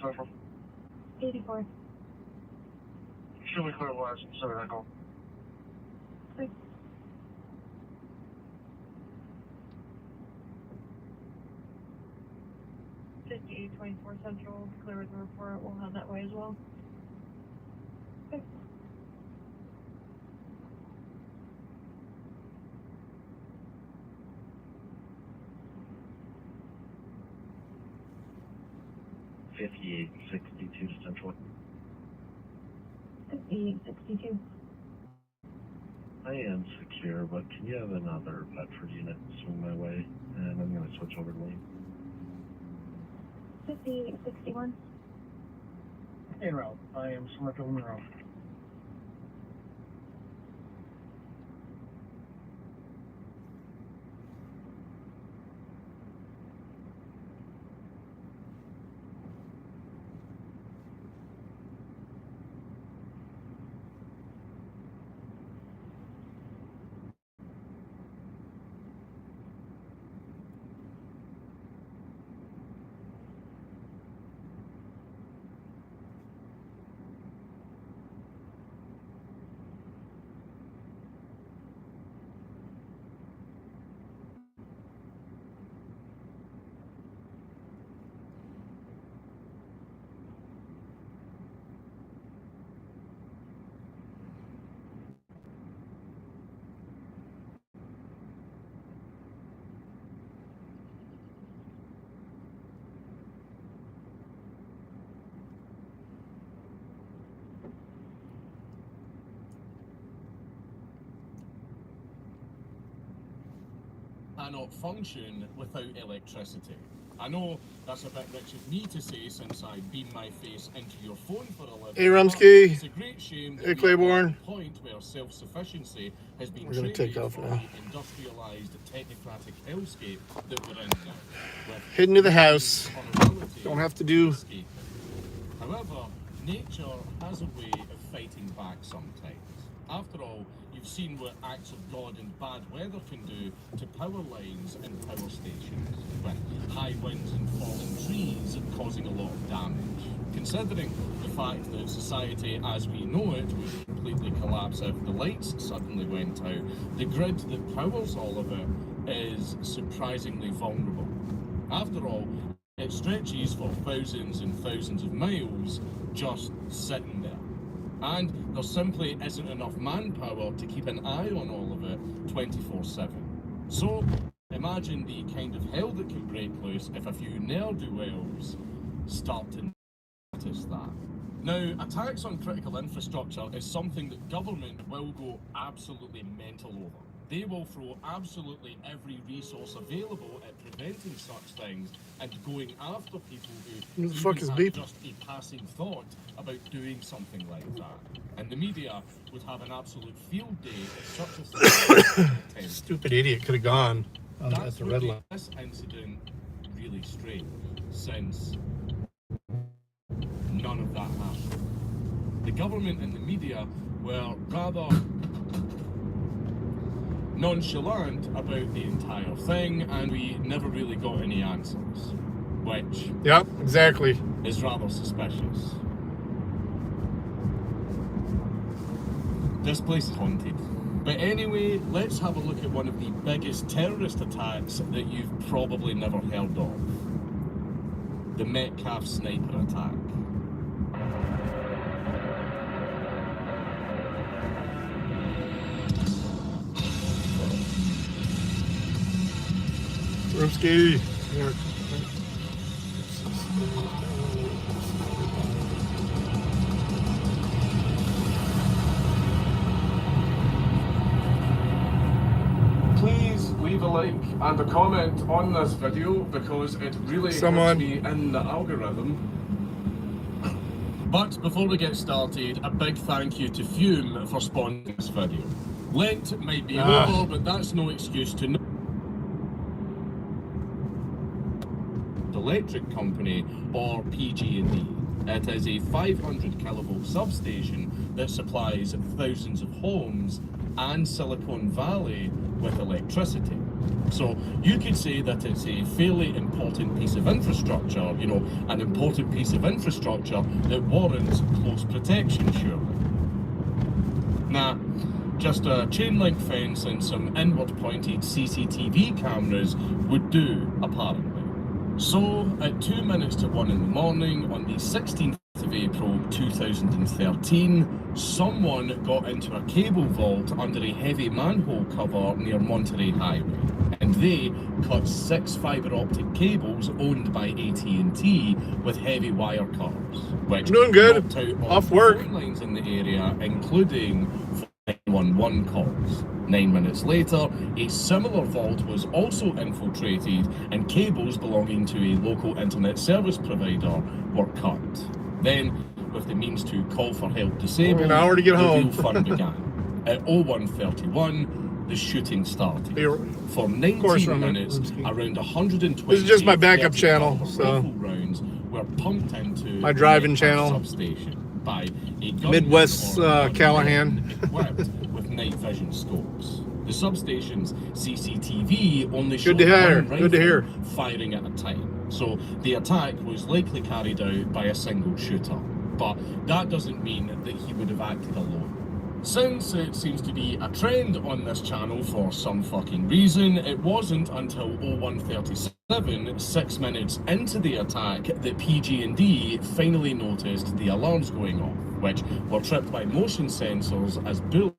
Central. 84. Show me clear wise. Sorry, Echo. Okay. Fifty-eight 24 Central, clear with the report. We'll have that way as well. Okay. $58.62 Central. 5862. I am secure, but can you have another Bedford unit swing my way? And I'm going to switch over to lane. 5861. En route. I am select on the route. Cannot function without electricity. I know that's a bit rich of me to say since I beam my face into your phone for a living. Hey, Rumsky. It's a great shame that hey, Claiborne. we're at a point where self-sufficiency has been we're going to take off for now. the industrialized technocratic hellscape that we're in now. Heading to the house. Don't have to do. However, nature has a way of fighting back sometimes. After all, you've seen what acts of God and bad weather can do to power lines and power stations, with high winds and falling trees causing a lot of damage. Considering the fact that society as we know it would completely collapse if the lights suddenly went out, the grid that powers all of it is surprisingly vulnerable. After all, it stretches for thousands and thousands of miles just sitting there. And there simply isn't enough manpower to keep an eye on all of it 24/7. So imagine the kind of hell that can break loose if a few ne'er-do-wells start to notice that. Now, attacks on critical infrastructure is something that government will go absolutely mental over. They will throw absolutely every resource available at preventing such things and going after people who Who the fuck is have beeping? just a passing thought about doing something like that. And the media would have an absolute field day if such a thing. Stupid idiot could have gone at That's the what red made line. this incident really strange, since none of that happened. The government and the media were rather nonchalant about the entire thing, and we never really got any answers, which Yep, exactly. is rather suspicious. This place is haunted. But anyway, let's have a look at one of the biggest terrorist attacks that you've probably never heard of. The Metcalfe sniper attack. Rumsky. Here. Please leave a like and a comment on this video because it really Someone. helps me in the algorithm. But before we get started, a big thank you to Fume for sponsoring this video. Lent might be over, but that's no excuse to no electric company, or PG&E. It is a 500 kilovolt substation that supplies thousands of homes and Silicon Valley with electricity. So you could say that it's a fairly important piece of infrastructure, you know, an important piece of infrastructure that warrants close protection, surely. Nah, just a chain link fence and some inward pointed CCTV cameras would do, apparently. So, at 2 minutes to 1 in the morning, on the 16th of April 2013, someone got into a cable vault under a heavy manhole cover near Monterey Highway, and they cut 6 fibre optic cables owned by AT&T with heavy wire cutters, which Doing good. knocked out all Off the work. phone lines in the area, including 911 calls. 9 minutes later, a similar vault was also infiltrated and cables belonging to a local internet service provider were cut. Then, with the means to call for help disabled, An hour to get the home. real fun began. At 01:31, the shooting started. For 19 minutes, around 120 This is just my backup 30 channel, caliber so rifle rounds were pumped into my driving the channel. substation by a gunman Midwest, or gunmen Callahan. equipped with night vision scopes. The substation's CCTV only showed to hear, one good to hear. rifle firing at a time. So the attack was likely carried out by a single shooter. But that doesn't mean that he would have acted alone. Since it seems to be a trend on this channel for some fucking reason, it wasn't until 01:37, 6 minutes into the attack, that PG&D finally noticed the alarms going off, which were tripped by motion sensors as bullets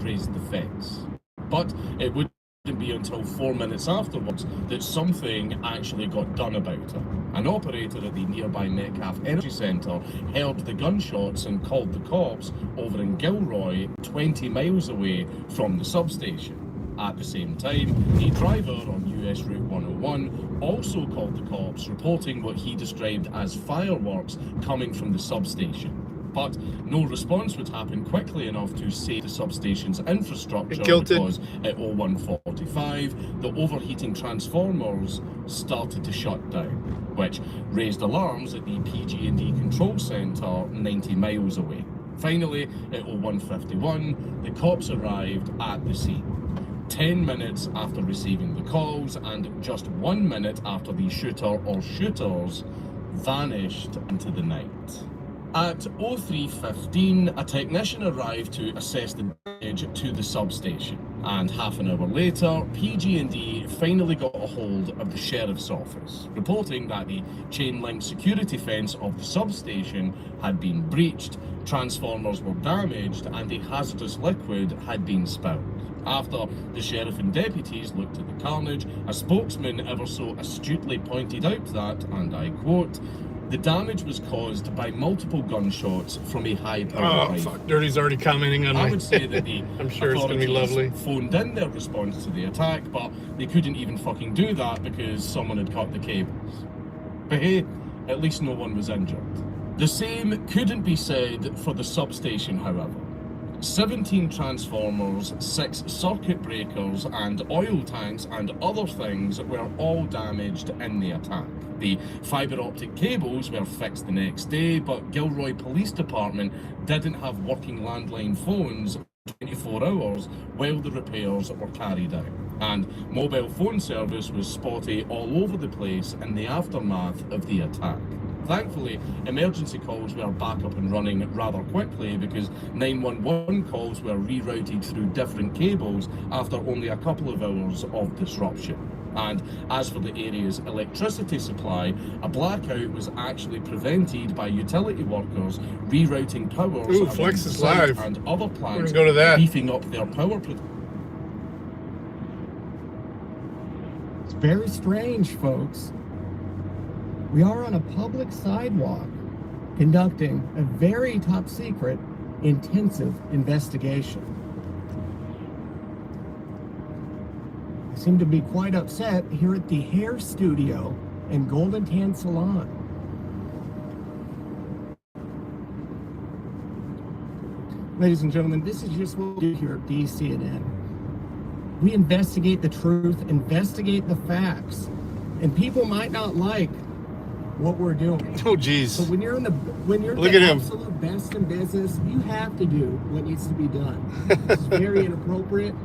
grazed the fence. But it wouldn't be until 4 minutes afterwards that something actually got done about it. An operator at the nearby Metcalf Energy Centre heard the gunshots and called the cops over in Gilroy, 20 miles away from the substation. At the same time, a driver on US Route 101 also called the cops, reporting what he described as fireworks coming from the substation. But no response would happen quickly enough to save the substation's infrastructure because at 01:45, the overheating transformers started to shut down, which raised alarms at the PG&D control centre 90 miles away. Finally, at 01:51, the cops arrived at the scene. 10 minutes after receiving the calls and just 1 minute after the shooter or shooters vanished into the night. At 03:15, a technician arrived to assess the damage to the substation, and half an hour later, PG&D finally got a hold of the sheriff's office, reporting that the chain-link security fence of the substation had been breached, transformers were damaged, and a hazardous liquid had been spilled. After the sheriff and deputies looked at the carnage, a spokesman ever so astutely pointed out that, and I quote, "The damage was caused by multiple gunshots from a high-powered rifle." Fuck, Dirty's already commenting on I my... would say that the I'm sure it's gonna be authorities lovely. phoned in their response to the attack, but they couldn't even fucking do that because someone had cut the cables. But hey, at least no one was injured. The same couldn't be said for the substation, however. 17 transformers, 6 circuit breakers, and oil tanks and other things were all damaged in the attack. The fibre optic cables were fixed the next day, but Gilroy Police Department didn't have working landline phones 24 hours while the repairs were carried out. And mobile phone service was spotty all over the place in the aftermath of the attack. Thankfully, emergency calls were back up and running rather quickly because 911 calls were rerouted through different cables after only a couple of hours of disruption. And as for the area's electricity supply, a blackout was actually prevented by utility workers rerouting powers Ooh, around Flex the is site live. and other We're plants, gonna go to that. beefing up their power production. It's very strange, folks. We are on a public sidewalk conducting a very top secret, intensive investigation. I seem to be quite upset here at the hair studio and Golden Tan Salon. Ladies and gentlemen, this is just what we do here at DCNN. We investigate the truth, investigate the facts, and people might not like what we're doing. Oh, jeez. So when you're Look the at him. absolute best in business, you have to do what needs to be done. This is very inappropriate.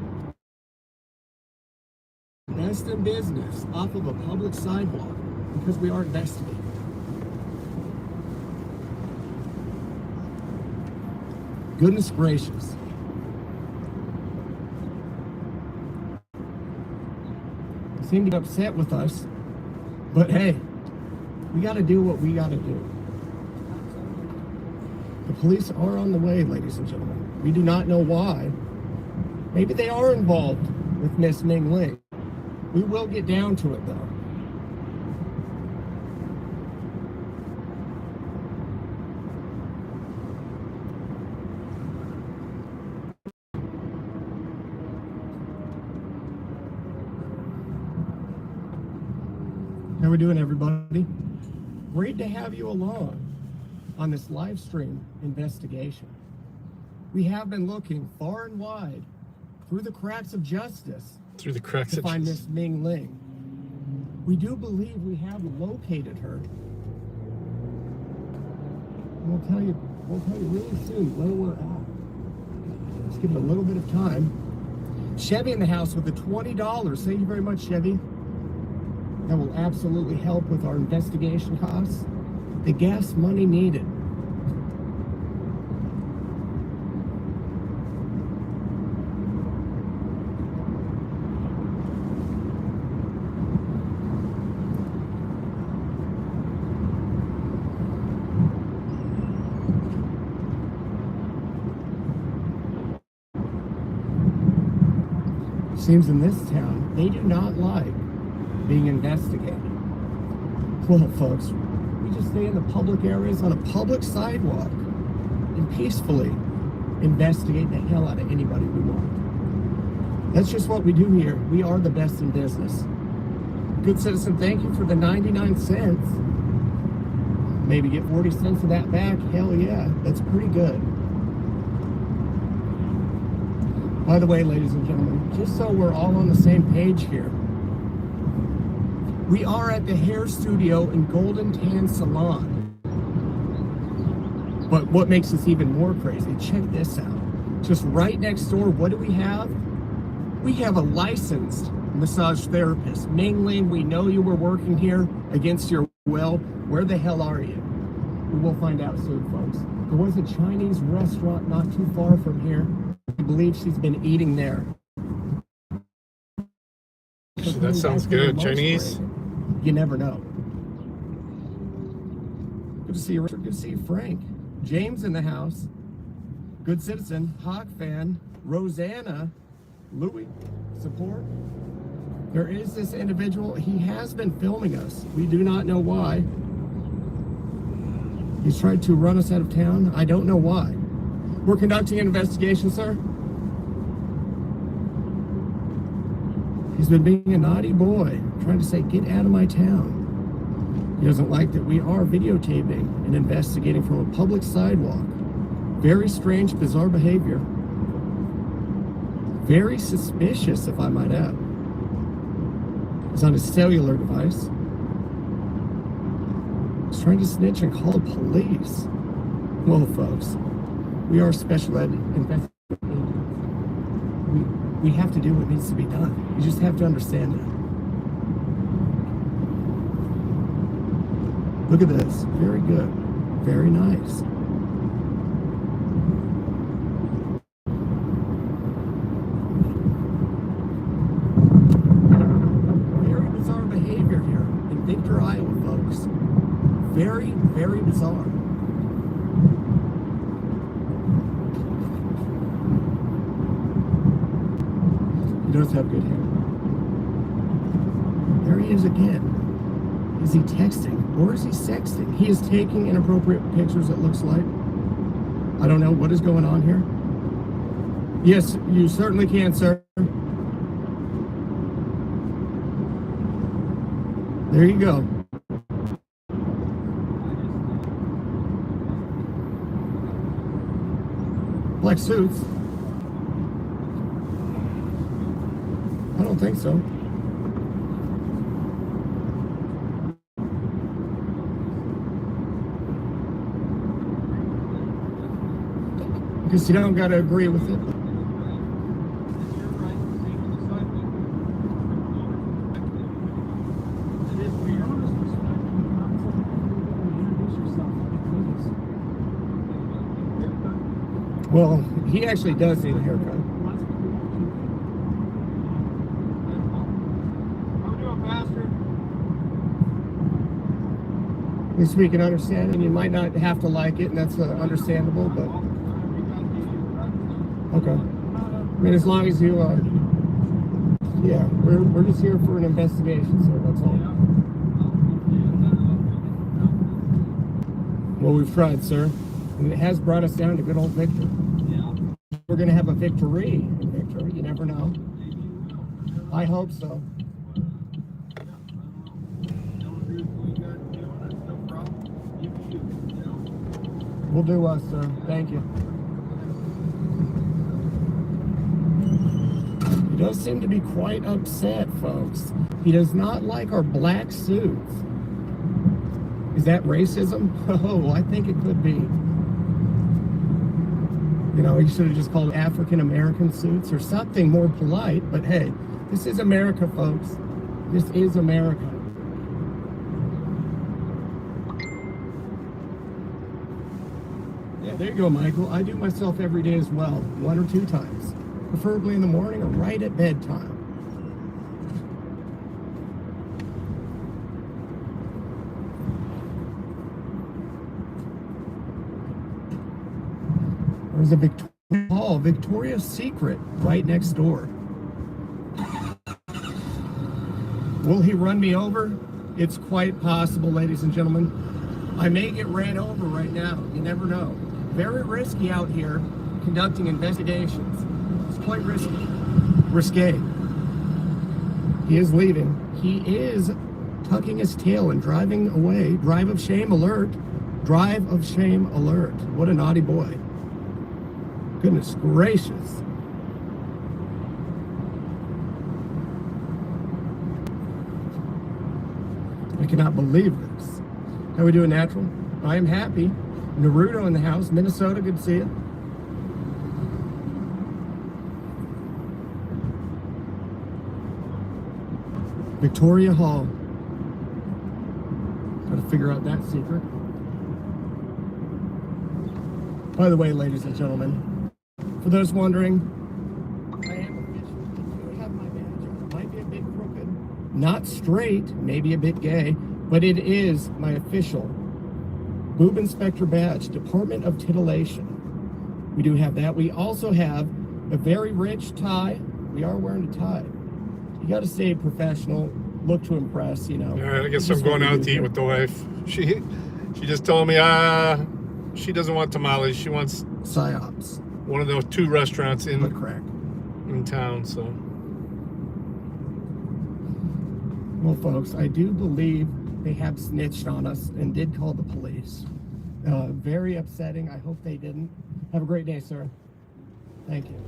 best in business off of a public sidewalk because we are investigating. Goodness gracious. They seem to be upset with us, but hey, we got to do what we got to do. The police are on the way, ladies and gentlemen. We do not know why. Maybe they are involved with Miss Ming Ling. We will get down to it, though. How we doing, everybody? Great to have you along on this live stream investigation. We have been looking far and wide through the cracks of justice Through the cracks to of find justice. Miss Ming Ling. We do believe we have located her. And we'll tell you really soon where we're at. Let's give it a little bit of time. Chevy in the house with the $20. Thank you very much, Chevy. That will absolutely help with our investigation costs. The gas money needed. Seems in this town, they do not like being investigated. Well, folks, we just stay in the public areas on a public sidewalk and peacefully investigate the hell out of anybody we want. That's just what we do here. We are the best in business. Good citizen, thank you for the 99 cents. Maybe get 40 cents of that back. Hell yeah, that's pretty good. By the way, ladies and gentlemen, just so we're all on the same page here, we are at the hair studio in Golden Tan Salon. But what makes this even more crazy, check this out. Just right next door, what do we have? We have a licensed massage therapist. Ming Ling, we know you were working here against your will. Where the hell are you? We will find out soon, folks. There was a Chinese restaurant not too far from here. I believe she's been eating there. That sounds good. Chinese? You never know. Good to see you, Richard. Good to see you, Frank. James in the house. Good citizen. Hawk fan. Rosanna. Louis. Support. There is this individual. He has been filming us. We do not know why. He's tried to run us out of town. I don't know why. We're conducting an investigation, sir. He's been being a naughty boy, trying to say, get out of my town. He doesn't like that we are videotaping and investigating from a public sidewalk. Very strange, bizarre behavior. Very suspicious, if I might add. He's on his cellular device. He's trying to snitch and call the police. Well, folks, we are special ed investigators. We have to do what needs to be done. You just have to understand that. Look at this. Very good. Very nice. Very bizarre behavior here in Victor, Iowa, folks. Very, very bizarre. He does have good hair. There he is again. Is he texting or is he sexting? He is taking inappropriate pictures, it looks like. I don't know what is going on here. Yes, you certainly can, sir. There you go. Black suits. I don't think so. Because you don't got to agree with it. Well, he actually does need a haircut. At least we can understand it. You might not have to like it, and that's understandable, but okay. I mean, as long as you, yeah, we're just here for an investigation, sir. That's all. Well, we've tried, sir, and it has brought us down to good old Victor. We're gonna have a victory in Victor. You never know. I hope so. We'll do us, sir. Thank you. He does seem to be quite upset, folks. He does not like our black suits. Is that racism? Oh, I think it could be. You know, he should have just called African-American suits or something more polite. But hey, this is America, folks. This is America. Yeah, there you go, Michael. I do myself every day as well, 1 or 2 times. Preferably in the morning or right at bedtime. There's a Victoria Hall, Victoria's Secret, right next door. Will he run me over? It's quite possible, ladies and gentlemen. I may get ran over right now. You never know. Very risky out here conducting investigations. It's quite risque. He is leaving. He is tucking his tail and driving away. Drive of shame alert. Drive of shame alert. What a naughty boy. Goodness gracious. I cannot believe this. How we doing, Natural? I am happy. Naruto in the house. Minnesota, good to see you. Victoria Hall. Gotta figure out that secret. By the way, ladies and gentlemen, for those wondering, I am official. I do have my badge. It might be a bit crooked, not straight, maybe a bit gay, but it is my official Boob Inspector badge, Department of Titillation. We do have that. We also have a very rich tie. We are wearing a tie. You got to stay professional, look to impress, you know. All right, I guess I'm going out to eat with the wife. She just told me she doesn't want tamales. She wants psyops. One of those 2 restaurants in town. So, well, folks, I do believe they have snitched on us and did call the police. Very upsetting. I hope they didn't. Have a great day, sir. Thank you.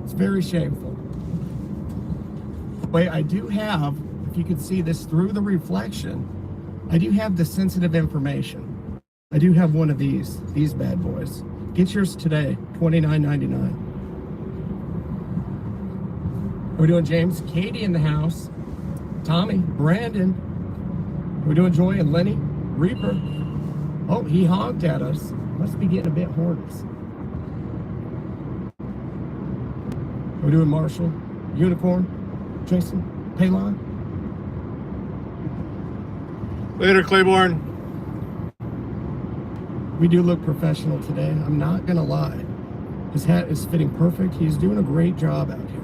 It's very shameful. Wait, I do have, if you can see this through the reflection, I do have the sensitive information. I do have one of these bad boys. Get yours today, $29.99. We're doing James, Katie in the house, Tommy, Brandon. We're doing Joy and Lenny, Reaper. Oh, he honked at us. Must be getting a bit horny. We're doing Marshall, Unicorn, Jason, Palon. Later, Claiborne. We do look professional today. I'm not gonna lie. His hat is fitting perfect. He's doing a great job out here.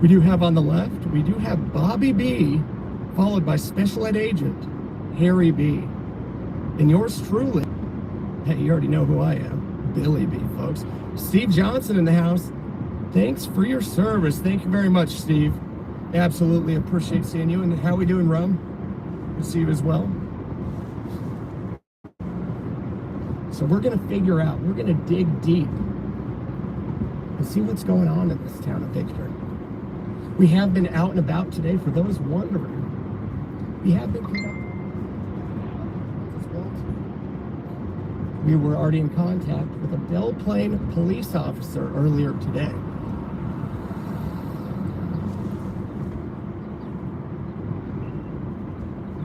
We do have on the left, we do have Bobby B, followed by Special Ed Agent Harry B. And yours truly, hey, you already know who I am, Billy B, folks. Steve Johnson in the house. Thanks for your service. Thank you very much, Steve. Absolutely appreciate seeing you. And how we doing, Rum? Good to see you as well. So we're going to figure out, we're going to dig deep and see what's going on in this town of Victor. We have been out and about today. For those wondering, we have been we were already in contact with a Belle Plaine police officer earlier today.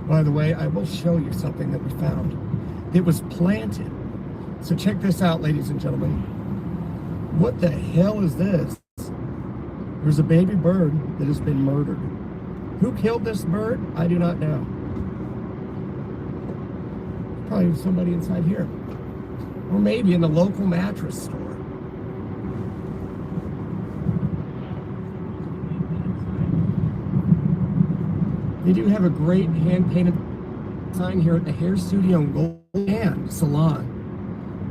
By the way, I will show you something that we found. It was planted. So check this out, ladies and gentlemen. What the hell is this? There's a baby bird that has been murdered. Who killed this bird? I do not know. Probably somebody inside here. Or maybe in the local mattress store. They do have a great hand-painted sign here at the hair studio and Gold and Salon.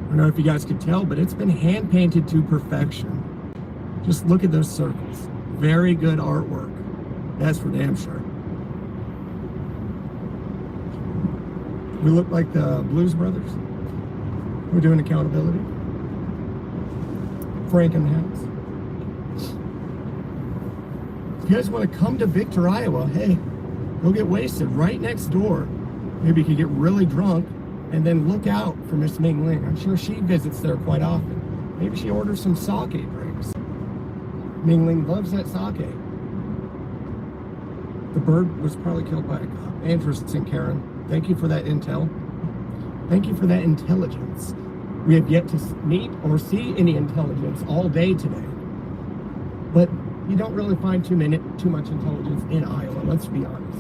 I don't know if you guys could tell, but it's been hand-painted to perfection. Just look at those circles. Very good artwork. That's for damn sure. We look like the Blues Brothers. We're doing accountability. Frank in the house. If you guys want to come to Victor, Iowa, hey, go get wasted right next door. Maybe you could get really drunk and then look out for Miss Ming Ling. I'm sure she visits there quite often. Maybe she orders some sake drinks. Ming Ling loves that sake. The bird was probably killed by a cop. Interesting, Karen. Thank you for that intel. Thank you for that intelligence. We have yet to meet or see any intelligence all day today. But you don't really find too much intelligence in Iowa, let's be honest.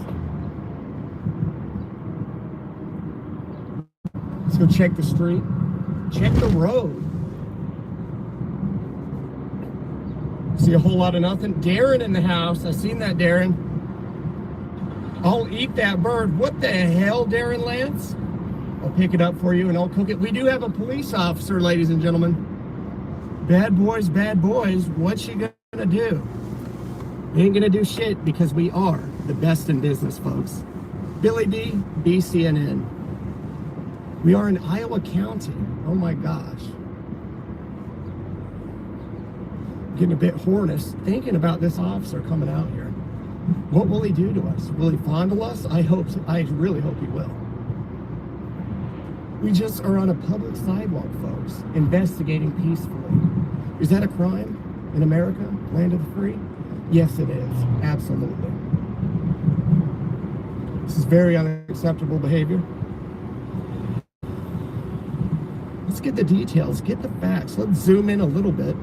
Let's go check the street. Check the road. See a whole lot of nothing. Darren in the house. I seen that, Darren. I'll eat that bird. What the hell, Darren Lance? I'll pick it up for you and I'll cook it. We do have a police officer, ladies and gentlemen. Bad boys, what's she gonna do? They ain't gonna do shit because we are the best in business, folks. Billy B, BCNN. We are in Iowa County. Oh my gosh. Getting a bit hornous thinking about this officer coming out here. What will he do to us? Will he fondle us? I hope so. I really hope he will. We just are on a public sidewalk, folks, investigating peacefully. Is that a crime in America, land of the free? Yes, it is. Absolutely. This is very unacceptable behavior. Let's get the details, get the facts. Let's zoom in a little bit.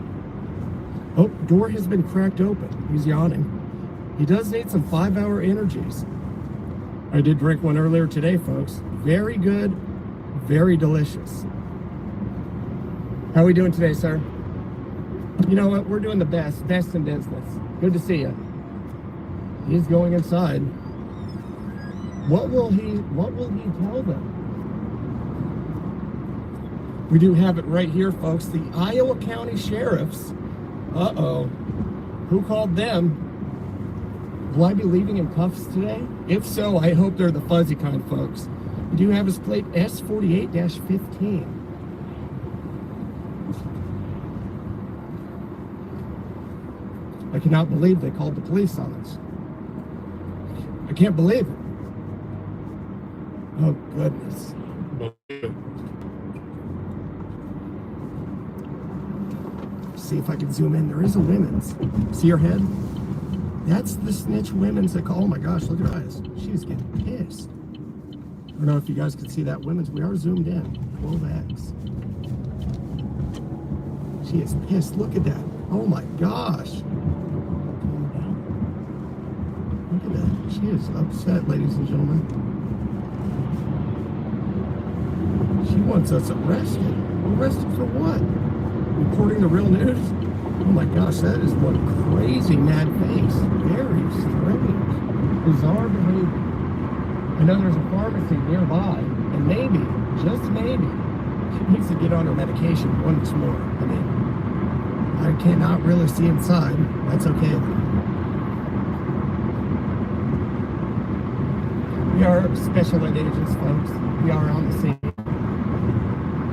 Oh, door has been cracked open. He's yawning. He does need some 5-hour energies. I did drink one earlier today, folks. Very good, very delicious. How are we doing today, sir? You know what? We're doing the best in business. Good to see you. He's going inside. What will he tell them? We do have it right here, folks. The Iowa County Sheriffs. Uh-oh. Who called them? Will I be leaving in cuffs today? If so, I hope they're the fuzzy kind, folks. We do have his plate S48-15. I cannot believe they called the police on us. I can't believe it. Oh, goodness. See if I can zoom in. There is a women's. See her head? That's the snitch women's that call. Oh my gosh, look at her eyes. She's getting pissed. I don't know if you guys can see that women's. We are zoomed in. 12x. She is pissed. Look at that. Oh my gosh. Look at that. She is upset, ladies and gentlemen. She wants us arrested. Arrested for what? Reporting the real news? Oh my gosh, that is one crazy mad face. Very strange. Bizarre behavior. I know there's a pharmacy nearby, and maybe, just maybe, she needs to get on her medication once more. I mean, I cannot really see inside. That's okay. We are special ed agents, folks. We are on the scene.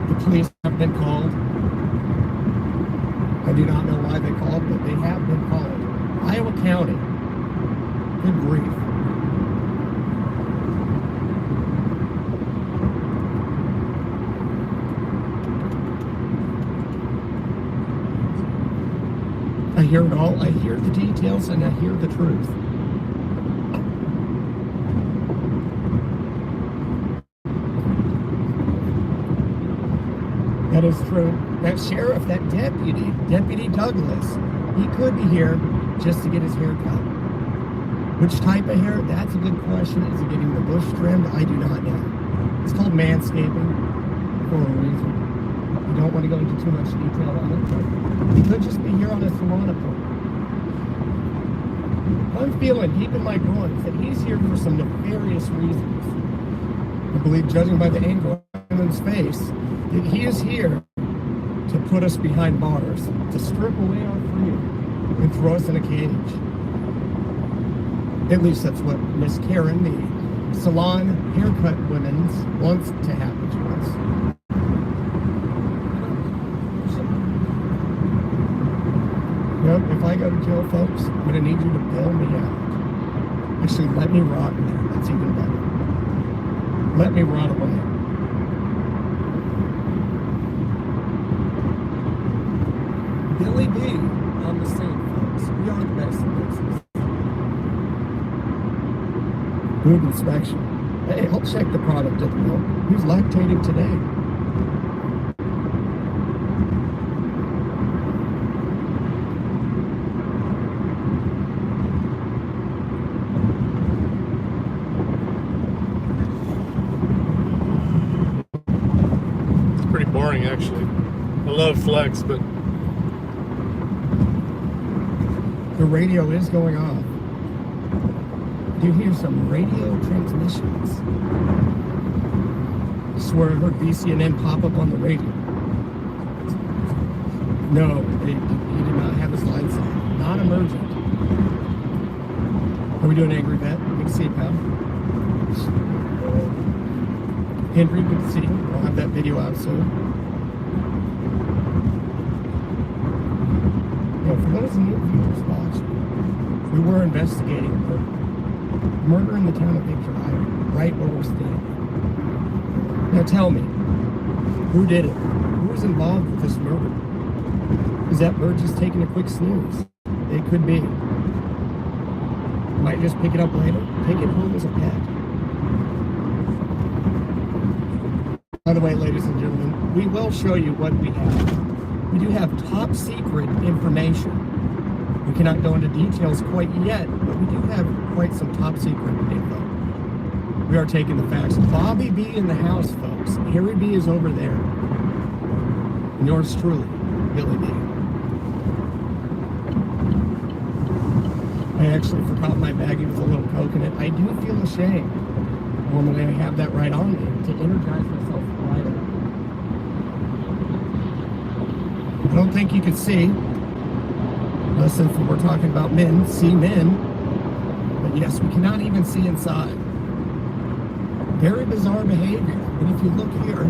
The police have been called. I do not know why they called, but they have been called. Iowa County. Good grief. I hear it all. I hear the details and I hear the truth. is true. That sheriff, that Deputy Douglas, he could be here just to get his hair cut. Which type of hair? That's a good question. Is he getting the bush trimmed? I do not know. It's called manscaping for a reason. I don't want to go into too much detail on it, but he could just be here on a salon appointment. I'm feeling deep in my groins that he's here for some nefarious reasons. I believe, judging by the angle on his face, that he is here to put us behind bars, to strip away our freedom and throw us in a cage. At least that's what Miss Karen, the salon haircut woman, wants to happen to us. Yep, if I go to jail, folks, I'm going to need you to bail me out. Actually, let me rot in there. That's even better. Let me rot away. Billy B on the scene, folks. We are the best in business. Food inspection. Hey, I'll check the product of the milk. Who's lactating today? Boring, actually. I love Flex, but the radio is going off. Do you hear some radio transmissions? I swear I heard BCNN pop up on the radio. No, he did not have his lights on. Not emergent. Are we doing Angry Vet? Good to see you, pal. Henry, good to see you. We'll have that video out soon. Yeah, for those new viewers watching, we were investigating a murder in the town of Victor Island, right where we're standing. Now tell me, who did it? Who was involved with this murder? Is that bird just taking a quick snooze? It could be. Might just pick it up later, take it home as a pet. By the way, ladies and gentlemen, we will show you what we have. We do have top secret information. We cannot go into details quite yet, but we do have quite some top secret info. We are taking the facts. Bobby B in the house, folks. Harry B is over there. And yours truly, Billy B. I actually forgot my baggie with a little coconut. I do feel ashamed. Normally I have that right on me to energize myself right up. I don't think you could see, unless if we're talking about men, see men. But yes, we cannot even see inside. Very bizarre behavior. And if you look here,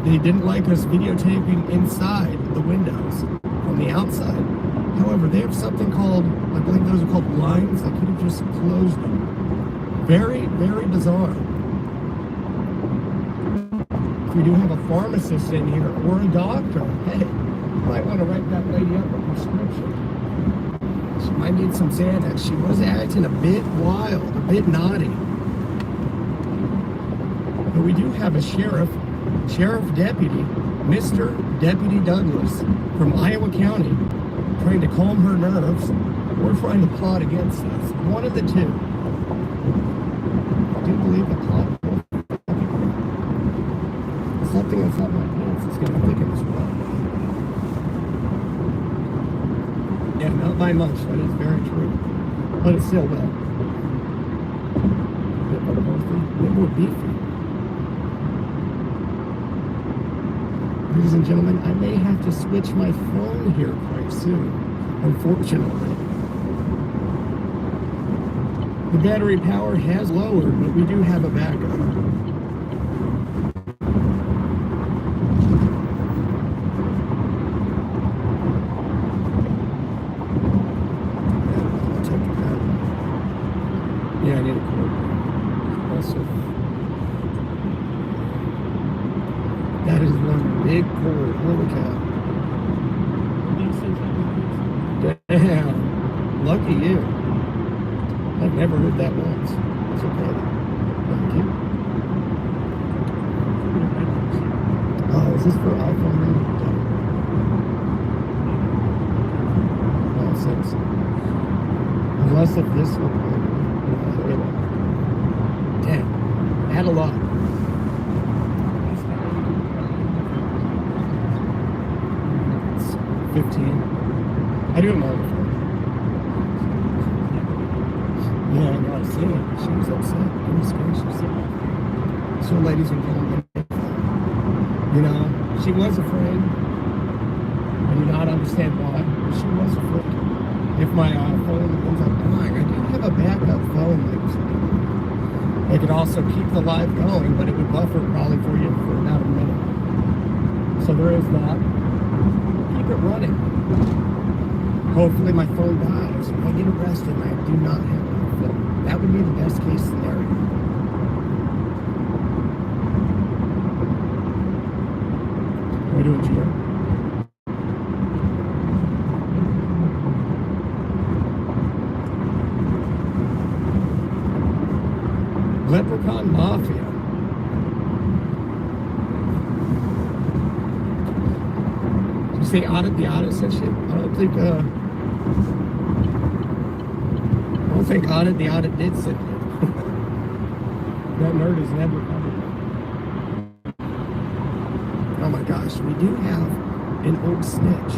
they didn't like us videotaping inside the windows from the outside. However, they have something called, I believe those are called blinds. They could have just closed them. Very, very bizarre. If we do have a pharmacist in here or a doctor, hey, you might want to write that lady up a prescription. She might need some Xanax. She was acting a bit wild, a bit naughty. But we do have a sheriff deputy, Mr. Deputy Douglas from Iowa County, trying to calm her nerves or trying to plot against us. One of the two. I do believe the plot. Something inside my pants is going to thicken as well. Yeah, not by much. That is very true. But it's still well. A bit more healthy, a bit more beefy. Ladies and gentlemen, I may have to switch my phone here quite soon, unfortunately. The battery power has lowered, but we do have a backup. Yeah, I need a cord. Also, that is one big cord. Holy cow. Damn. Lucky you. I've never heard that once. That's okay. Thank you. Oh, Is this for iPhone? Oh, 6. Unless if this will play. Damn. Add a lot. It's 15. I do it more. Yeah, I know. I see it. She was upset. Goodness gracious. So, ladies and gentlemen, you know, she was afraid. I do not understand why, but she was afraid. If my phone ends up dying, I do have a backup phone. I could also keep the live going, but it would buffer probably for you for about a minute. So there is that. Keep it running. Hopefully my phone dies. If I get arrested and I do not have my phone, that would be the best case scenario. What are we doing, Gio? Leprechaun Mafia. Did you say audit the audit session? I don't think audit the audit did sit there. That nerd is never coming. Oh my gosh, we do have an old snitch.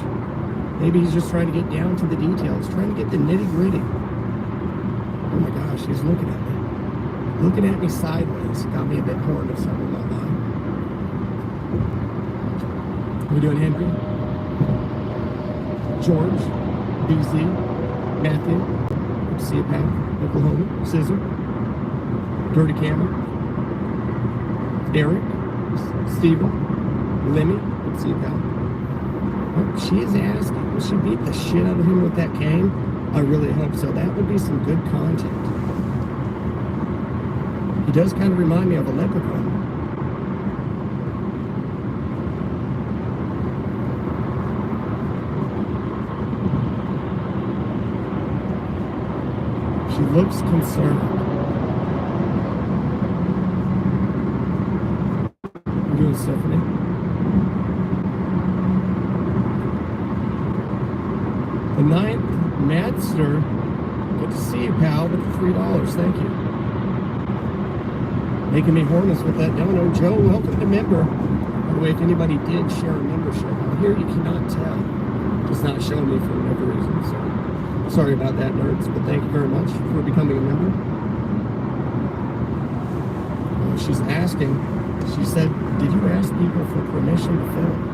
Maybe he's just trying to get down to the details, trying to get the nitty gritty. Oh my gosh, he's looking at me. Looking at me sideways. Got me a bit horned if someone won't lie. Are we doing Henry? George? BZ? Matthew? Good to see you, Pat. Oklahoma? Scissor? Dirty Camera? Eric? Steven? Lemmy? Good to see you, Pat. Oh, she is asking, will she beat the shit out of him with that cane? I really hope so. That would be some good content. He does kind of remind me of a leprechaun. She looks concerned. We're doing Stephanie. The 9th, Madster. Good to see you, pal, with the $3. Thank you. Making me hornless with that dono. Joe, welcome to member. By the way, if anybody did share a membership, out here you cannot tell. Just not showing me for whatever reason. So sorry about that, nerds, but thank you very much for becoming a member. She's asking, she said, did you ask people for permission to film?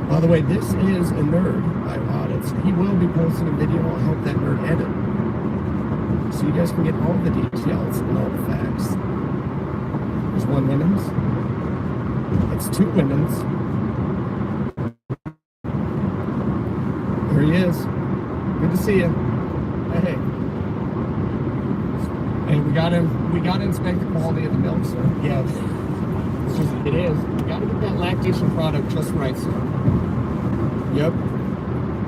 By the way, this is a nerd by audits. He will be posting a video. I'll help that nerd edit. So you guys can get all the details and all the facts. There's one women's. That's 2 women's. There he is. Good to see you. Hey. Hey, we gotta inspect the quality of the milk, sir. Yeah. It is. We gotta get that lactation product just right, sir. Yep.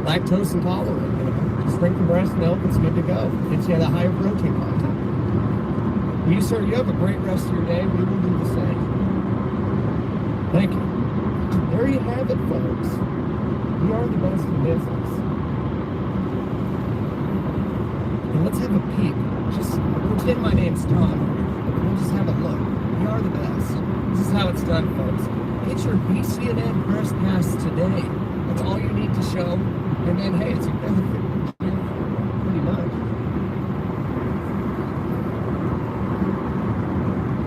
Lactose intolerant, you know. Just drink the breast milk, it's good to go. Gets you the higher protein content. You, sir, you have a great rest of your day. We will do the same. Thank you. There you have it, folks. We are the best in business. And let's have a peek. Just pretend my name's Tom. We'll just have a look. We are the best. This is how it's done, folks. Get your BCNN Press Pass today. That's all you need to show. And then, hey, it's a benefit. Pretty much.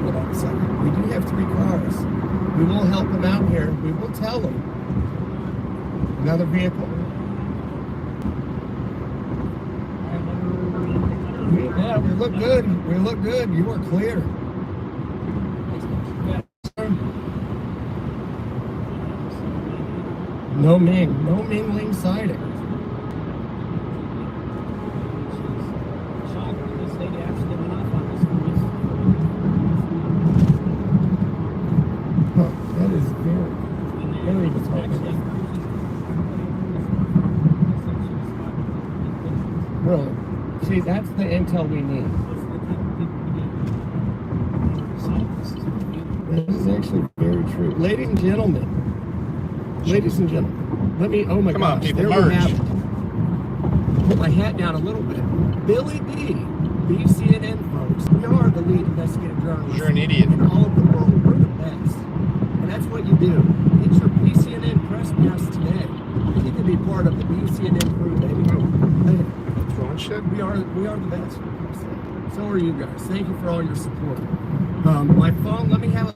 Hold on a second. We do have 3 cars. We will help them out here. We will tell them. Another vehicle. Yeah, we look good. We look good. You are clear. No mingling sighting. Huh, that is very disappointing. Really? See, that's the intel we need. This is actually very true. Ladies and gentlemen, let me, oh my Come gosh, on, people, there we merge. have it. Put my hat down a little bit. Billy B, BCNN folks, we are the lead investigative journalists. You're an idiot. In all of the world, we're the best. And that's what you do. Get your BCNN press pass today. You can be part of the BCNN crew, baby. Hey, Throwing shit? we are the best. So are you guys. Thank you for all your support. My phone, let me have a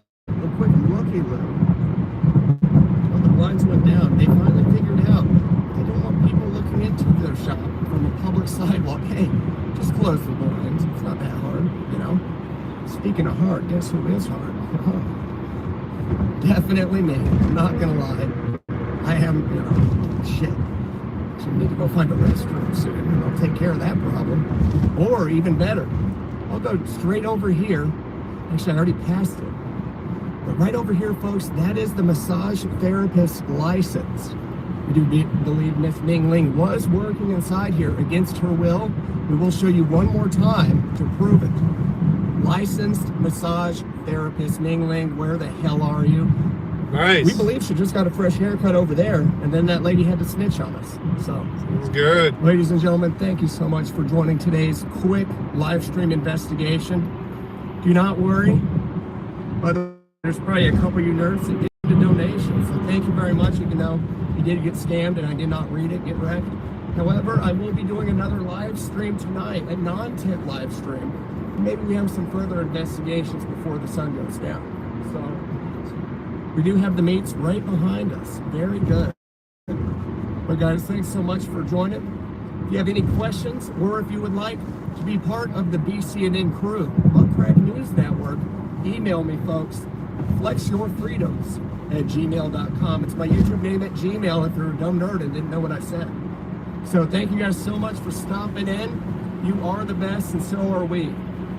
quick looky-loo. Well, the blinds went down. They finally figured out they don't want people looking into their shop from a public sidewalk. Hey, just close the blinds. It's not that hard, you know. Speaking of hard, guess who is hard? Definitely me. I'm not gonna lie. I am, you know, shit. So we need to go find a restroom soon, and I'll take care of that problem. Or even better, I'll go straight over here. Actually, I already passed it. But right over here, folks, that is the massage therapist license. We do believe Miss Ming Ling was working inside here against her will. We will show you one more time to prove it. Licensed massage therapist Ming Ling, where the hell are you? Nice. We believe she just got a fresh haircut over there, and then that lady had to snitch on us. So, It's good. ladies and gentlemen, thank you so much for joining today's quick live stream investigation. Do not worry. By the way, there's probably a couple of you nerds that did a donation, so thank you very much. Even though you did get scammed and I did not read it, get wrecked. However, I will be doing another live stream tonight, a non-tent live stream. Maybe we have some further investigations before the sun goes down. So, we do have the meats right behind us. Very good. But guys, thanks so much for joining. If you have any questions, or if you would like to be part of the BCNN crew, Buck Crack News Network, email me, folks. flexyourfreedoms@gmail.com. It's my YouTube name at Gmail if you're a dumb nerd and didn't know what I said. So thank you guys so much for stopping in. You are the best, and so are we.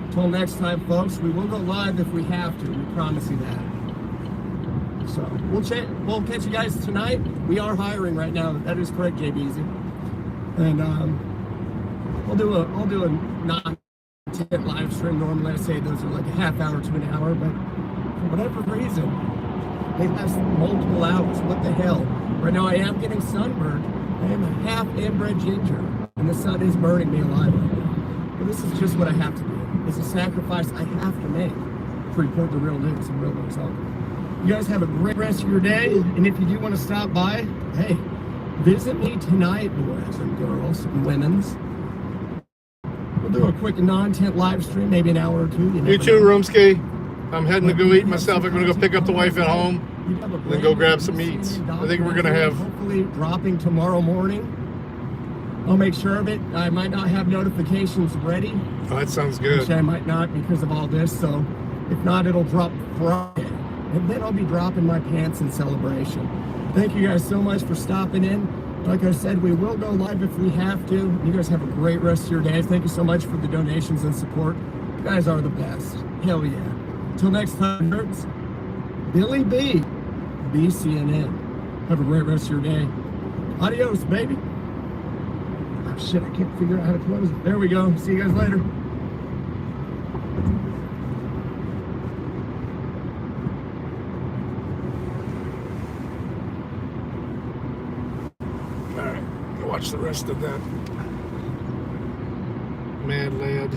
Until next time, folks, we will go live if we have to. We promise you that. So we'll catch you guys tonight. We are hiring right now. That is correct, JBZ. And I'll do a non-tent live stream. Normally I say those are like a half hour to an hour, but for whatever reason, they last multiple hours. What the hell? Right now I am getting sunburned. I am a half inbred ginger, and the sun is burning me alive right now. But this is just what I have to do. It's a sacrifice I have to make to report the real news and real news only. You guys have a great rest of your day, and if you do want to stop by, hey, visit me tonight, boys and girls and women's. We'll do a quick non-tent live stream, maybe an hour or two. You too, Roomski. I'm heading to go eat myself. I'm going to go pick up the wife at home, then go grab some meats. I think we're going to have... Hopefully dropping tomorrow morning. I'll make sure of it. I might not have notifications ready. Oh, that sounds Which good. I might not because of all this, so if not, it'll drop Friday. And then I'll be dropping my pants in celebration. Thank you guys so much for stopping in. Like I said, we will go live if we have to. You guys have a great rest of your day. Thank you so much for the donations and support. You guys are the best. Hell yeah. Until next time, nerds. Billy B, BCNN. Have a great rest of your day. Adios, baby. Oh shit, I can't figure out how to close it. There we go. See you guys later. Alright, watch the rest of that. Mad lad.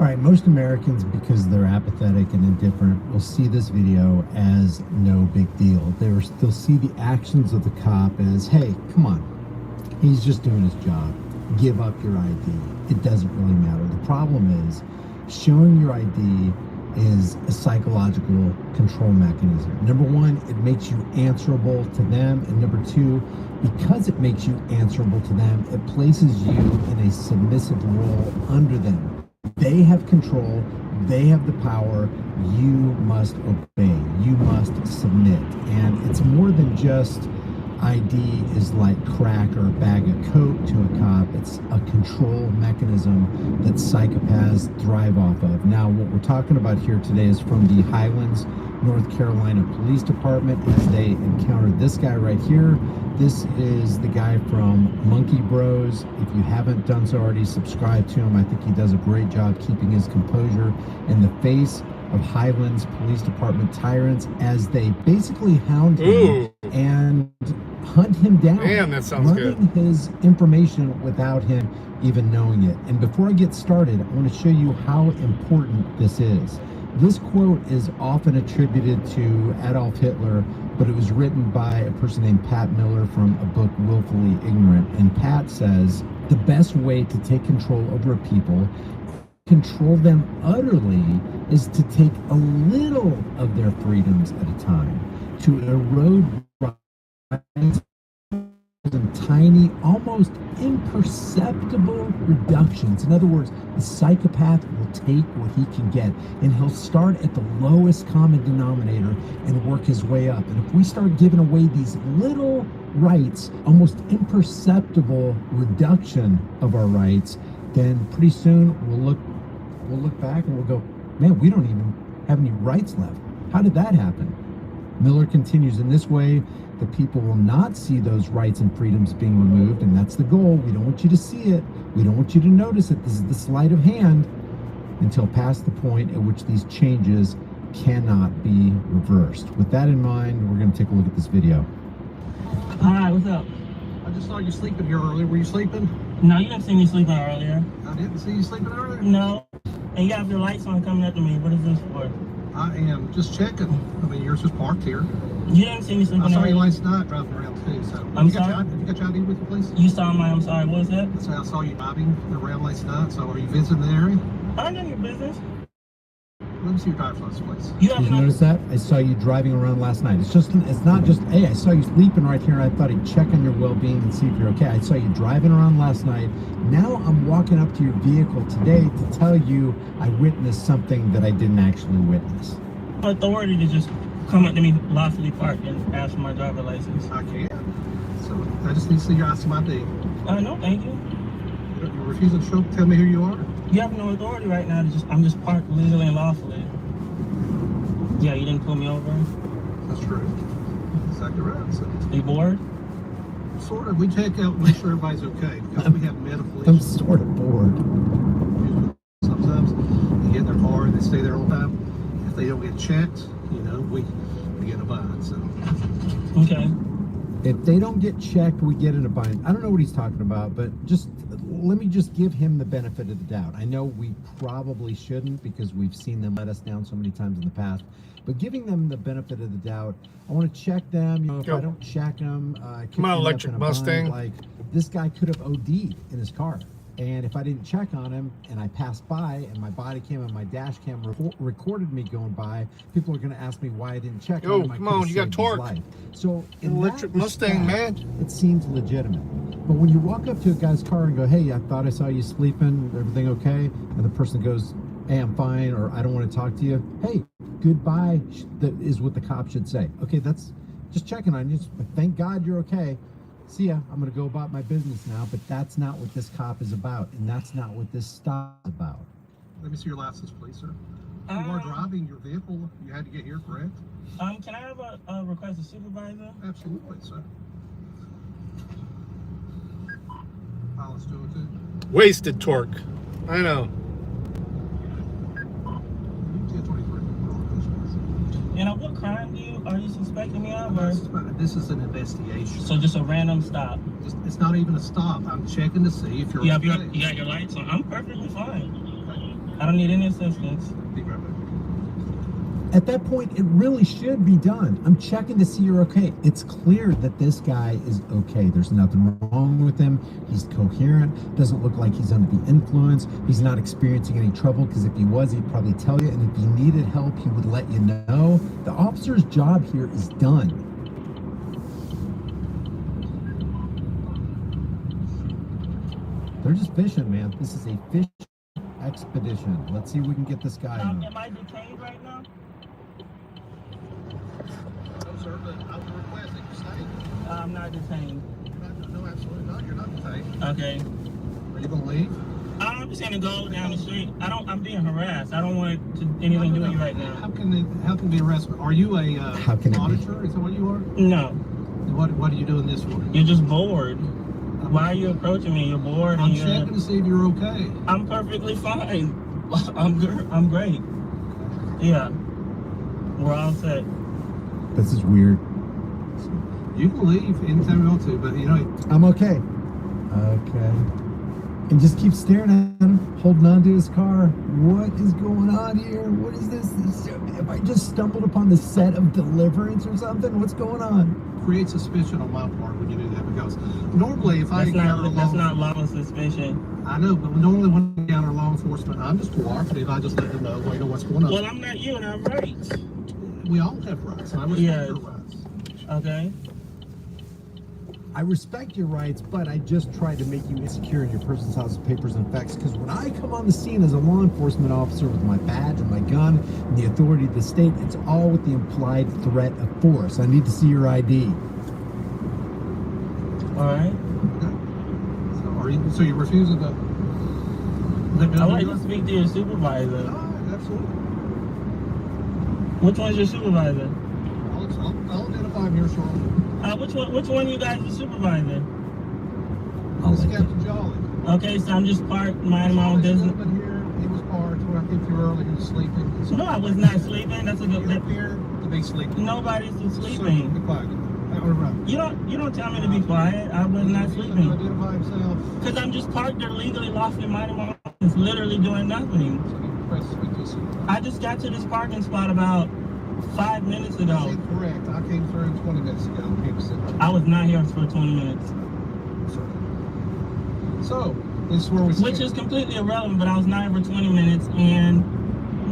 All right, most Americans, because they're apathetic and indifferent, will see this video as no big deal. They'll see the actions of the cop as, hey, come on, he's just doing his job. Give up your ID. It doesn't really matter. The problem is showing your ID is a psychological control mechanism. Number one, it makes you answerable to them. And number two, because it makes you answerable to them, it places you in a submissive role under them. They have control, they have the power, you must obey, you must submit. And it's more than just ID is like crack or a bag of coke to a cop. It's a control mechanism that psychopaths thrive off of. Now, what we're talking about here today is from the Highlands, North Carolina Police Department, as they encountered this guy right here. This is the guy from Monkey Bros. If you haven't done so already, subscribe to him. I think he does a great job keeping his composure in the face of Highlands Police Department tyrants as they basically hound him and hunt him down. Man, that sounds running good. his information without him even knowing it. And before I get started, I want to show you how important this is. This quote is often attributed to Adolf Hitler, but it was written by a person named Pat Miller from a book, Willfully Ignorant. And Pat says, the best way to take control over a people, control them utterly, is to take a little of their freedoms at a time, to erode rights in tiny, almost imperceptible reductions. In other words, the psychopath will take what he can get, and he'll start at the lowest common denominator and work his way up. And if we start giving away these little rights, almost imperceptible reduction of our rights, then pretty soon we'll look back and we'll go, man, we don't even have any rights left. How did that happen? Miller continues, in this way, the people will not see those rights and freedoms being removed, and that's the goal. We don't want you to see it. We don't want you to notice it. This is the sleight of hand until past the point at which these changes cannot be reversed. With that in mind, we're going to take a look at this video. Hi, what's up? I just saw you sleeping here earlier. Were you sleeping? No, you didn't see me sleeping earlier. I didn't see you sleeping earlier? No. And you have your lights on coming after me. What is this for? I am just checking. I mean, yours is parked here. You didn't see me sleeping I saw you earlier. last night driving around too. So I'm you got sorry? Have you got your ID with you, please? You saw my, I'm sorry, what was that? So I saw you driving around last night. So are you visiting the area? I know your business. Let me see your driver's license, please. You Did have you no... notice that? I saw you driving around last night. It's not just, hey, I saw you sleeping right here and I thought I'd check on your well-being and see if you're okay. I saw you driving around last night. Now I'm walking up to your vehicle today to tell you I witnessed something that I didn't actually witness. authority to just come up to me lawfully parked and ask for my driver's license. I can. So I just need to see your ID. No, thank you. You're refusing to tell me who you are? You have no authority right now. I'm just parked legally and lawfully. Yeah, you didn't pull me over. That's true. Exactly right. So, You bored? sort of. We check out, make sure everybody's okay because we have medical I'm issues. sort of bored. Sometimes they get in their car and they stay there all the time. If they don't get checked, you know, we get in a bind. So Okay. If they don't get checked, we get in a bind. I don't know what he's talking about, but just let me just give him the benefit of the doubt. I know we probably shouldn't because we've seen them let us down so many times in the past, but giving them the benefit of the doubt, I want to check them. You know, if I don't check them, Come on, electric Mustang. Like this guy could have OD'd in his car. And if I didn't check on him and I passed by and my body cam and my dash cam recorded me going by, people are going to ask me why I didn't check on him. Come on, you got torque. So in Electric that Mustang, respect, man. it seems legitimate. But when you walk up to a guy's car and go, hey, I thought I saw you sleeping, everything okay? And the person goes, hey, I'm fine, or I don't want to talk to you. Hey, goodbye, that is what the cop should say. Okay, that's just checking on you. Thank God you're okay. See ya, I'm gonna go about my business now, but that's not what this cop is about, and that's not what this stop is about. let me see your license, please, sir. You are driving your vehicle. You had to get here, correct? Can I have a request of supervisor? Absolutely, sir. Let's do it too. Wasted torque. I know. 1023. And what crime are you suspecting me of? Or? This is an investigation. So just a random stop. It's not even a stop. I'm checking to see if you're You okay. got your lights on. I'm perfectly fine. I don't need any assistance. Be right back. At that point, it really should be done. I'm checking to see you're okay. It's clear that this guy is okay. There's nothing wrong with him. He's coherent. Doesn't look like he's under the influence. He's not experiencing any trouble, because if he was, he'd probably tell you. And if he needed help, he would let you know. The officer's job here is done. They're just fishing, man. This is a fish expedition. Let's see if we can get this guy on. Am I detained right now? No, sir, but I would request that you stay. I'm not detained. No, absolutely not. You're not detained. Okay. Are you going to leave? I'm just gonna go down the street. I'm being harassed. I don't want anything to do with you right now. How can be harassment? Are you a How can it be? auditor? Is that what you are? No. What are you doing this for? You're just bored. Why are you approaching me? You're bored. I'm and you're... checking to see if you're okay. I'm perfectly fine. I'm great. Yeah. We're all set. This is weird. You can leave anytime you want to, but you know. I'm okay. Okay. And just keep staring at him, holding on to his car. What is going on here? What is this? Have I just stumbled upon the set of Deliverance or something? What's going on? Create suspicion on my part when you do that, because normally if I encounter that's not lawful suspicion. I know, but normally when I encounter law enforcement, I'm just cooperative. I just let them know, well, you know what's going on. Well, I'm not you, and I have rights. We all have rights, and I respect your rights. Okay. I respect your rights, but I just tried to make you insecure in your person's house papers and effects, because when I come on the scene as a law enforcement officer with my badge and my gun and the authority of the state, it's all with the implied threat of force. I need to see your ID. All right. So you're refusing to let me I'd like to speak to your supervisor. Oh, absolutely. Which one's your supervisor? I'll identify him here shortly. Which one of you guys is supervisor? I'll This is let Captain Jolly. Okay, so I'm just parked, minding my own business. Here, he was parked. When I think you were early, he was sleeping. So No, I was not sleeping. That's a good. you appear to be sleeping. Nobody's Sir, be sleeping. quiet. Right. You don't tell me to be quiet. I was not He's gonna sleeping. identify himself. Because I'm just parked there legally, lawfully minding my own business, literally doing nothing. So you request to speak to us. I just got to this parking spot about 5 minutes That's ago. incorrect. I came through 20 minutes ago. He was sitting there. I was not here for 20 minutes. So, this is where we Which is completely irrelevant, but I was not here for 20 minutes, and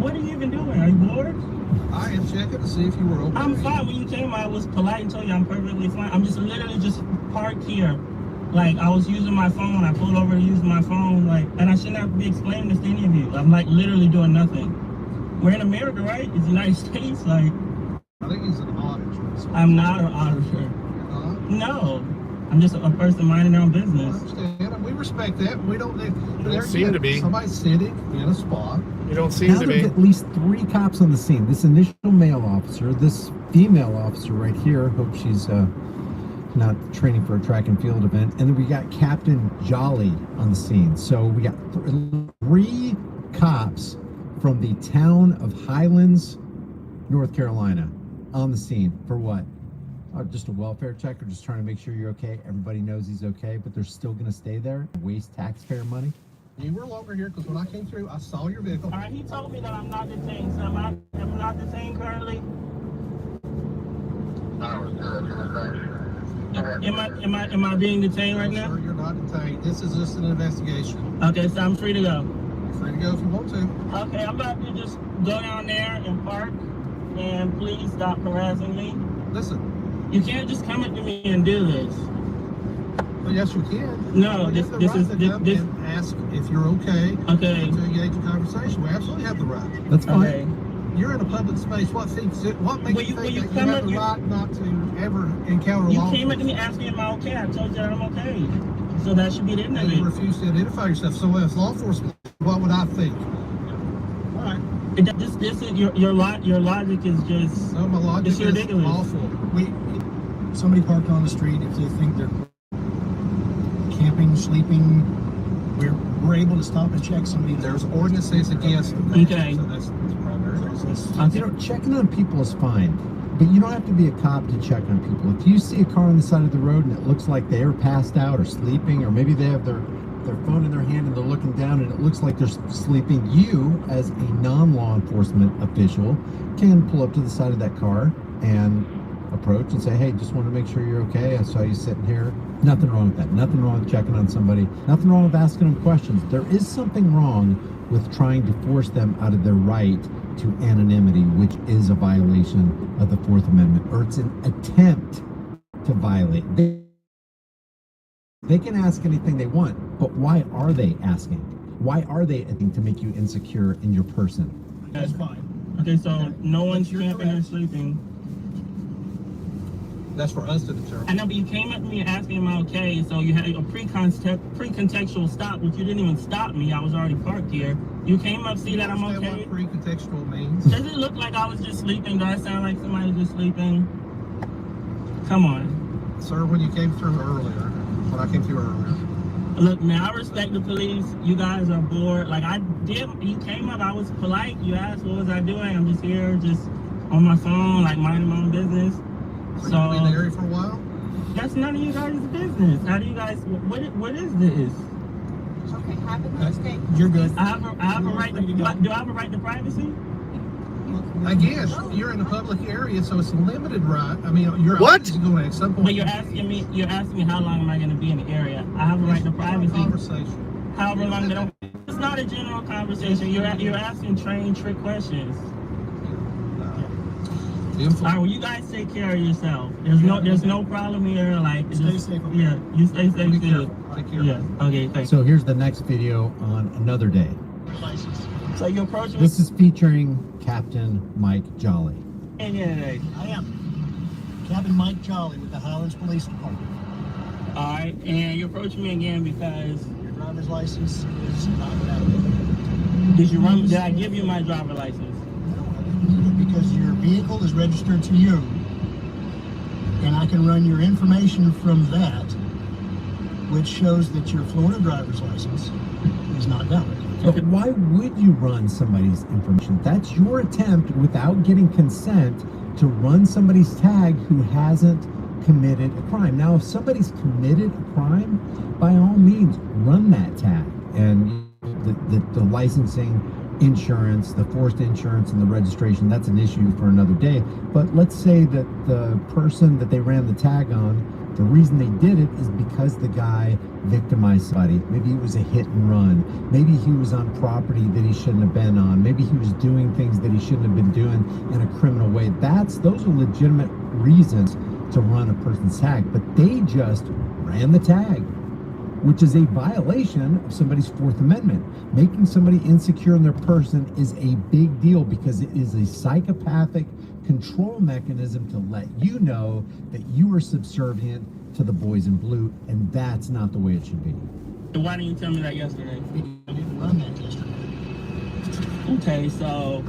what are you even doing? Are you bored? I am checking to see if you were okay. I'm fine. When you came, I was polite and told you I'm perfectly fine. I'm just literally just parked here. Like, I was using my phone. I pulled over to use my phone, like, and I shouldn't have to be explaining this to any of you. I'm like literally doing nothing. We're in America, right? It's the United States. Like, I think he's an auditor. I'm not an auditor. No. I'm just a person minding their own I business. understand, and we respect that. We don't need. You don't seem to be. Somebody sitting in a spot. You don't seem Now to there's be. at least 3 cops on the scene. This initial male officer, this female officer right here. Hope she's not training for a track and field event. And then we got Captain Jolly on the scene. So we got 3 cops from the town of Highlands, North Carolina, on the scene for what? Just a welfare check, or just trying to make sure you're okay. Everybody knows he's okay, but they're still going to stay there, waste taxpayer money. You were longer here because when I came through, I saw your vehicle. All right, he told me that I'm not detained, so I'm not detained currently. Am I being detained right No, now? sir, you're not detained. This is just an investigation. Okay, so I'm free to go. You're free to go if you want to. Okay, I'm about to just go down there and park, and please stop harassing me. Listen. You can't just come up to me and do this. Well, yes, you can. No, You this have the right is to come this. and ask if you're okay. Okay. To engage in conversation. We absolutely have the right. That's fine. Okay. You're in a public space. What makes you think that you have the right not to ever encounter You law came up to me enforcement? asking am I okay. I told you that I'm okay. So that should be the end of And you it. refuse to identify yourself. So as law enforcement, what would I think? All right. This is your logic is just No, my logic it's is ridiculous. awful. Somebody parked on the street, if they think they're camping, sleeping, we're able to stop and check somebody. There's ordinances against that. Okay. So that's primary. You know, checking on people is fine, but you don't have to be a cop to check on people. If you see a car on the side of the road and it looks like they are passed out or sleeping, or maybe they have their their phone in their hand and they're looking down and it looks like they're sleeping, you, as a non-law enforcement official, can pull up to the side of that car and approach and say, hey, just want to make sure you're okay. I saw you sitting here. Nothing wrong with that. Nothing wrong with checking on somebody. Nothing wrong with asking them questions. There is something wrong with trying to force them out of their right to anonymity, which is a violation of the Fourth Amendment, or it's an attempt to violate. They can ask anything they want, but why are they asking? Why are they attempting to make you insecure in your person? That's fine. Okay, so no one's You're camping or correct. sleeping. That's for us to determine. I know, but you came up to me asking am I okay, so you had a pre-contextual stop, which you didn't even stop me. I was already parked here. You came up, see that I'm Understand okay. what pre-contextual means? Does it look like I was just sleeping? Do I sound like somebody just sleeping? Come on. Sir, when you came through earlier, when I came through earlier, Look, man, I respect the police. You guys are bored. Like, I did, you came up, I was polite. You asked, what was I doing? I'm just here, just on my phone, like, minding my own business. so you've been in the area for a while? That's none of you guys' business. How do you guys, what is this? Okay, have a nice day. You're good. I have a right to, do I have a right to privacy? I guess you're in a public area, so it's a limited right. I mean, you're What? going to at some point. But you're asking me how long am I going to be in the area? I have a right to privacy. Conversation. However long that I'm, it's not a general conversation. You're asking trained trick questions. All right, well, you guys take care of yourself. There's no problem here. Like, Stay safe. Okay? Yeah, you stay safe Be too. careful. Take care. Yeah. Okay. Thanks. So here's the next video on another day. So you approach me This is featuring Captain Mike Jolly. today. I am Captain Mike Jolly with the Highlands Police Department. All right, and you approach me again because Your driver's license is not valid. did I give you my driver license? No, I didn't need it because your vehicle is registered to you, and I can run your information from that, which shows that your Florida driver's license is not valid. But why would you run somebody's information? That's your attempt, without getting consent, to run somebody's tag who hasn't committed a crime. Now, if somebody's committed a crime, by all means, run that tag. And the licensing, insurance, the forced insurance, and the registration, that's an issue for another day. But let's say that the person that they ran the tag on, the reason they did it is because the guy victimized somebody. Maybe it was a hit and run. Maybe he was on property that he shouldn't have been on. Maybe he was doing things that he shouldn't have been doing in a criminal way. Those are legitimate reasons to run a person's tag, but they just ran the tag, which is a violation of somebody's Fourth Amendment. Making somebody insecure in their person is a big deal because it is a psychopathic control mechanism to let you know that you are subservient to the boys in blue, and that's not the way it should be. Why didn't you tell me that yesterday? I didn't run that yesterday. Okay, so,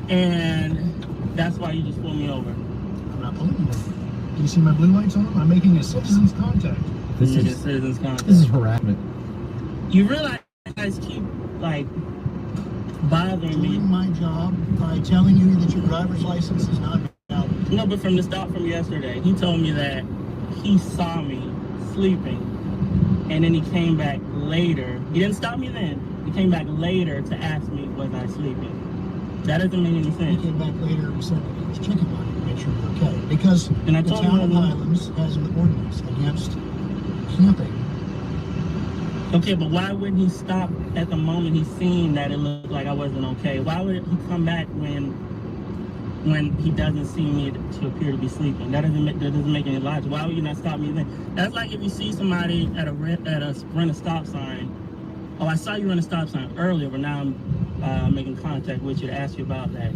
and that's why you just pulled me over. I'm not pulling you over. Do you see my blue lights on? I'm making a citizen's contact. This You is get citizens contact. this is harassment. You realize you guys keep like bothering me. Doing my job by telling you that your driver's license is not valid. No, but from the stop from yesterday, he told me that he saw me sleeping, and then he came back later. He didn't stop me then. He came back later to ask me was I sleeping. That doesn't make any He sense. came back later and said that he was checking on you to make sure you're okay. Because And I the told town him of that- Highlands has an ordinance against camping. Okay, but why wouldn't he stop at the moment he seen that it looked like I wasn't okay? Why would he come back when he doesn't see me to appear to be sleeping? That doesn't make any logic. Why would you not stop me then? That's like if you see somebody at a rent a stop sign. Oh, I saw you run a stop sign earlier, but now I'm making contact with you to ask you about that.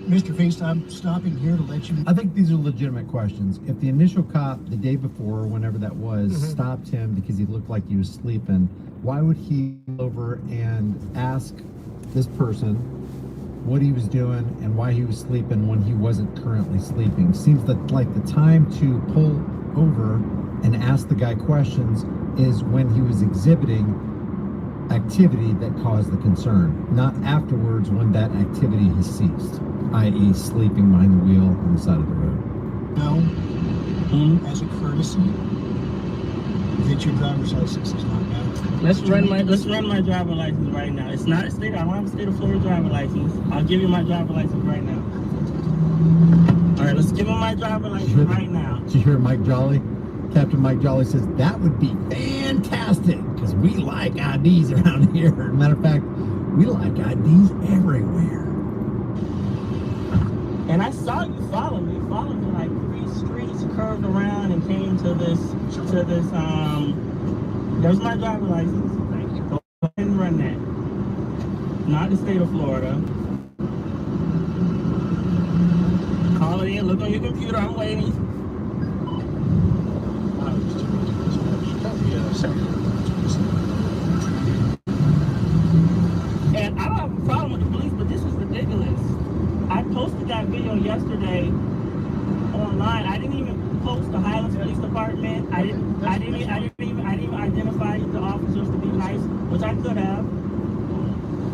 Mr. Feast, I'm stopping here to let you I think these are legitimate questions. If the initial cop, the day before, whenever that was, stopped him because he looked like he was sleeping, why would he go over and ask this person what he was doing and why he was sleeping when he wasn't currently sleeping? Seems that like the time to pull over and ask the guy questions is when he was exhibiting activity that caused the concern, not afterwards when that activity has ceased, i.e. sleeping behind the wheel on the side of the road. know, as a courtesy, that your driver's license is not valid. Let's run my driver license right now. It's not a state. I don't have a state of Florida driver license. I'll give you my driver license right now. All right, let's give him my driver license right now. Did you hear Mike Jolly? Captain Mike Jolly says that would be fantastic because we like IDs around here. Matter of fact, we like IDs everywhere. And I saw you follow me. You followed me like 3 streets, curved around, and came to this. There's my driver license. Thank you. Go ahead and run that. Not the state of Florida. Call it in. Look on your computer. I'm waiting. And I don't have a problem with the police, but this is ridiculous. I posted that video yesterday online. I didn't even post the Highlands Police Department. I didn't even identify the officers to be nice, which I could have.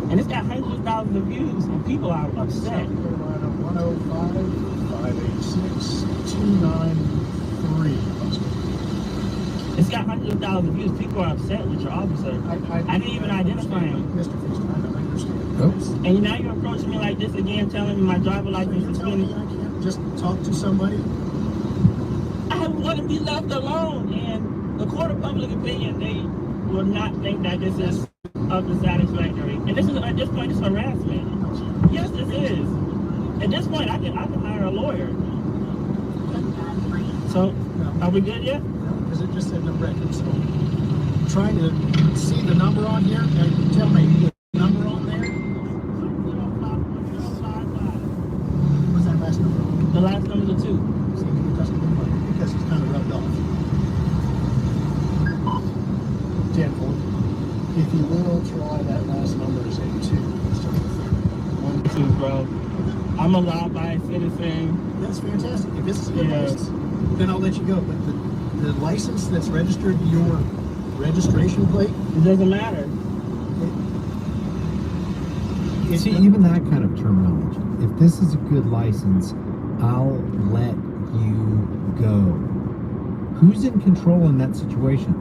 And it's got hundreds of thousands of views, and people are upset. 105-586-293. It's got hundreds of thousands of views. People are upset with your officer. I didn't even identify him. Mr. Fish, I don't understand. Oops. And now you're approaching me like this again, telling me my driver license is Tell me I can't just talk to somebody. I want to be left alone, and the court of public opinion, they will not think that this is up to satisfactory. And this is, at this point, it's harassment. Yes, this is. At this point, I can hire a lawyer. So, are we good yet? No, because it just said no record. So, trying to see the number on here. And tell me the number on there. What's that last number? The last number is a 2. See, because it's kind of rubbed off. 10-4. If you will try that last number is a 2 instead of a 3. 1, 2, bro. I'm a law-abiding citizen. That's fantastic. If this is a good Yes. license, then I'll let you go. But the license that's registered to your registration plate, It doesn't matter. See, even that kind of terminology. If this is a good license, I'll let you go. Who's in control in that situation?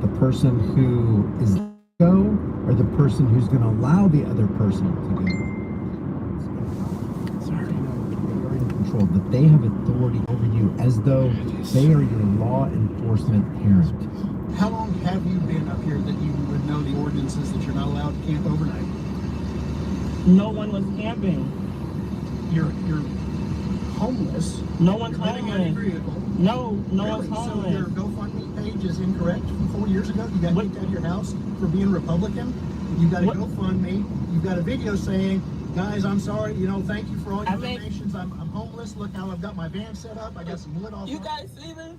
The person who is go, or the person who's going to allow the other person to go? Sorry, they're in control, but they have authority over you as though they are your law enforcement parent. how long have you been up here that you would know the ordinances that you're not allowed to camp overnight? No one was camping. You're homeless. No one's You're living in a homeless. vehicle. No Really? one's So homeless. your GoFundMe page is incorrect from 4 years ago? You got What? kicked out of your house for being Republican? You got a What? GoFundMe. You've got a video saying, guys, I'm sorry, thank you for all your I mean- donations. I'm homeless. Look how I've got my van set up. I got some wood off. You guys see this?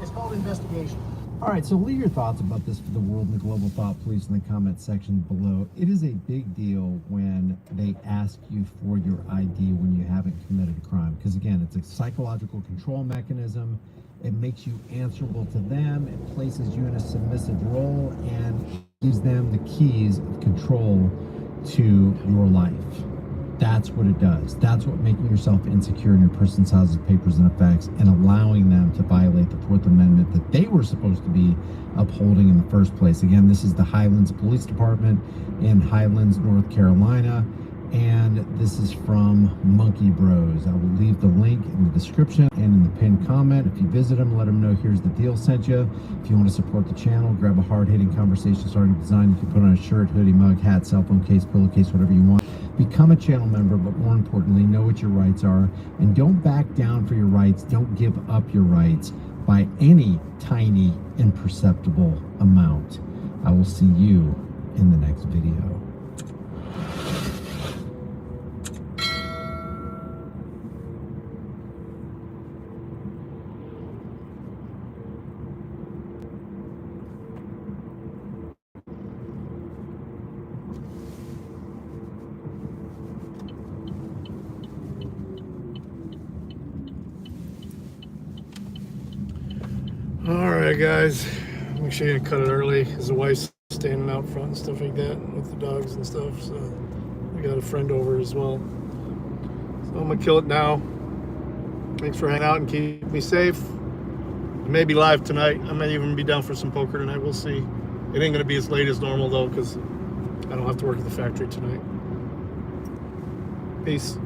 It's called investigation. All right, so leave your thoughts about this for the world and the global thought, please, in the comment section below. It is a big deal when they ask you for your ID when you haven't committed a crime. Because again, it's a psychological control mechanism. It makes you answerable to them. It places you in a submissive role and gives them the keys of control to your life. That's what it does. That's what making yourself insecure in your person's houses, papers, and effects, and allowing them to violate the Fourth Amendment that they were supposed to be upholding in the first place. Again, this is the Highlands Police Department in Highlands, North Carolina, and this is from Monkey Bros. I will leave the link in the description and in the pinned comment. If you visit them, let them know here's the deal sent you. If you want to support the channel, grab a hard-hitting conversation starting design. You can put on a shirt, hoodie, mug, hat, cell phone case, pillowcase, whatever you want. Become a channel member, but more importantly, know what your rights are, and don't back down for your rights. Don't give up your rights by any tiny, imperceptible amount. I will see you in the next video. All right, guys. Make sure you cut it early because the wife's standing out front and stuff like that with the dogs and stuff. So we got a friend over as well. So I'm gonna kill it now. Thanks for hanging out and keep me safe. I may be live tonight. I may even be down for some poker tonight. We'll see. It ain't gonna be as late as normal though, because I don't have to work at the factory tonight. Peace.